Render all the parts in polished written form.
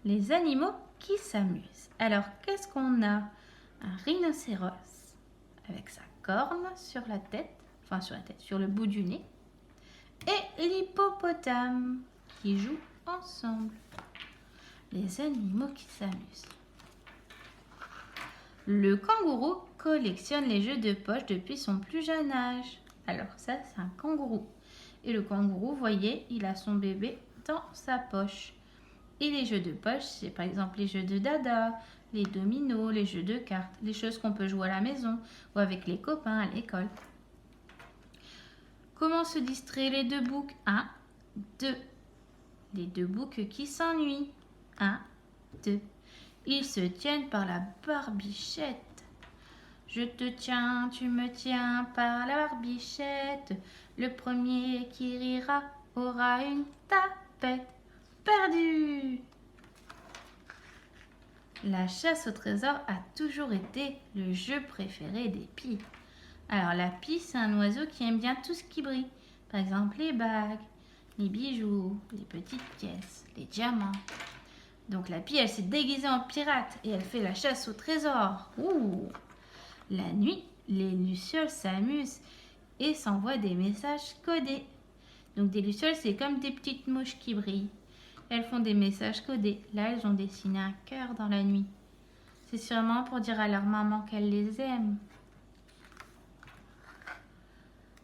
Les animaux qui s'amusent. Alors, qu'est-ce qu'on a? Un rhinocéros avec sa corne sur la tête, enfin sur la tête, sur le bout du nez, et l'hippopotame qui jouent ensemble. Les animaux qui s'amusent. Le kangourou collectionne les jeux de poche depuis son plus jeune âge. Alors ça, c'est un kangourou. Et le kangourou, vous voyez, il a son bébé dans sa poche. Et les jeux de poche, c'est par exemple les jeux de dada, les dominos, les jeux de cartes, les choses qu'on peut jouer à la maison ou avec les copains à l'école. Comment se distraient les deux boucs? 1, 2. Les deux boucs qui s'ennuient. 1, 2. Ils se tiennent par la barbichette. Je te tiens, tu me tiens par la barbichette. Le premier qui rira aura une tapette. Perdu! La chasse au trésor a toujours été le jeu préféré des pies. Alors la pie, c'est un oiseau qui aime bien tout ce qui brille. Par exemple les bagues, les bijoux, les petites pièces, les diamants. Donc la pie, elle s'est déguisée en pirate et elle fait la chasse au trésor. Ouh! La nuit, les lucioles s'amusent et s'envoient des messages codés. Donc des lucioles, c'est comme des petites mouches qui brillent. Elles font des messages codés. Là, elles ont dessiné un cœur dans la nuit. C'est sûrement pour dire à leur maman qu'elles les aiment.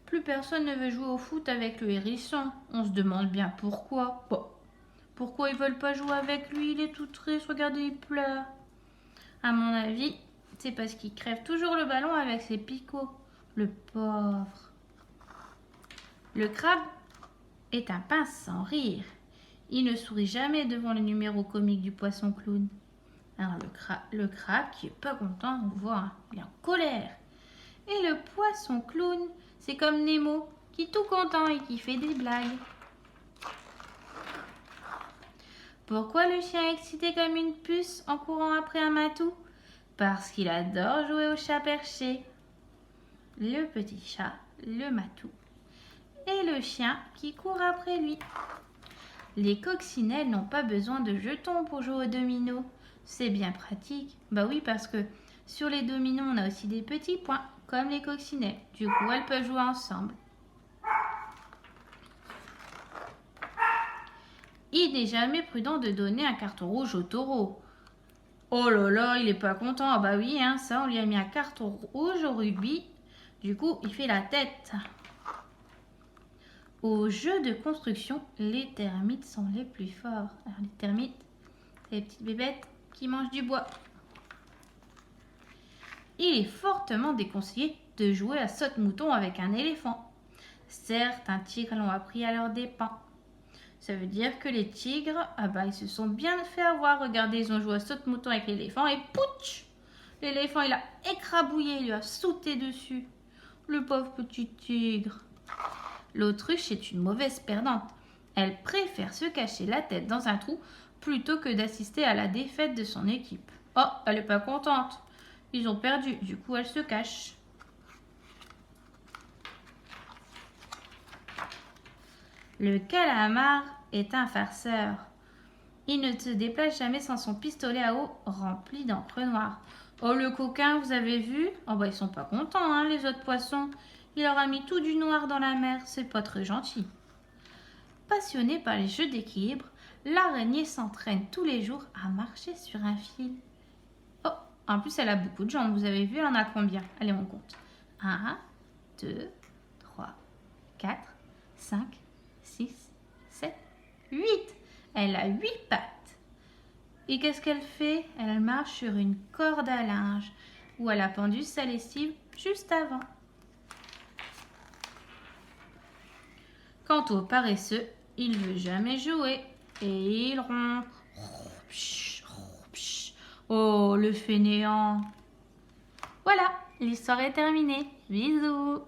Plus personne ne veut jouer au foot avec le hérisson. On se demande bien pourquoi. Bon, pourquoi ils veulent pas jouer avec lui? Il est tout triste, regardez, il pleure. À mon avis, c'est parce qu'il crève toujours le ballon avec ses picots. Le pauvre. Le crabe est un pince sans rire. Il ne sourit jamais devant le numéro comique du poisson clown. Alors le crabe qui est pas content, on voit, hein, il est en colère. Et le poisson clown, c'est comme Nemo, qui est tout content et qui fait des blagues. Pourquoi le chien est excité comme une puce en courant après un matou? Parce qu'il adore jouer au chat perché. Le petit chat, le matou, et le chien qui court après lui. Les coccinelles n'ont pas besoin de jetons pour jouer aux dominos. C'est bien pratique. Bah oui, parce que sur les dominos, on a aussi des petits points, comme les coccinelles. Du coup, elles peuvent jouer ensemble. Il n'est jamais prudent de donner un carton rouge au taureau. Oh là là, il est pas content. Ah bah oui, hein, ça, on lui a mis un carton rouge au rugby. Du coup, il fait la tête. Au jeu de construction, les termites sont les plus forts. Alors les termites, c'est les petites bébêtes qui mangent du bois. Il est fortement déconseillé de jouer à saute-mouton avec un éléphant. Certains tigres l'ont appris à leurs dépens. Ça veut dire que les tigres, ils se sont bien fait avoir. Regardez, ils ont joué à saute-mouton avec l'éléphant et pouch! L'éléphant, il a écrabouillé, il lui a sauté dessus. Le pauvre petit tigre. L'autruche est une mauvaise perdante. Elle préfère se cacher la tête dans un trou plutôt que d'assister à la défaite de son équipe. Oh, elle n'est pas contente. Ils ont perdu, du coup elle se cache. Le calamar est un farceur. Il ne se déplace jamais sans son pistolet à eau rempli d'encre noire. Oh le coquin, vous avez vu? Oh ils sont pas contents, hein, les autres poissons. Il leur a mis tout du noir dans la mer, c'est pas très gentil. Passionnée par les jeux d'équilibre, l'araignée s'entraîne tous les jours à marcher sur un fil. Oh, en plus elle a beaucoup de jambes, vous avez vu, elle en a combien? Allez, on compte. 1, 2, 3, 4, 5, 6, 7, 8. Elle a 8 pattes. Et qu'est-ce qu'elle fait? Elle marche sur une corde à linge où elle a pendu sa lessive juste avant. Quant au paresseux, il ne veut jamais jouer et il ronfle. Oh, le fainéant. Voilà, l'histoire est terminée. Bisous.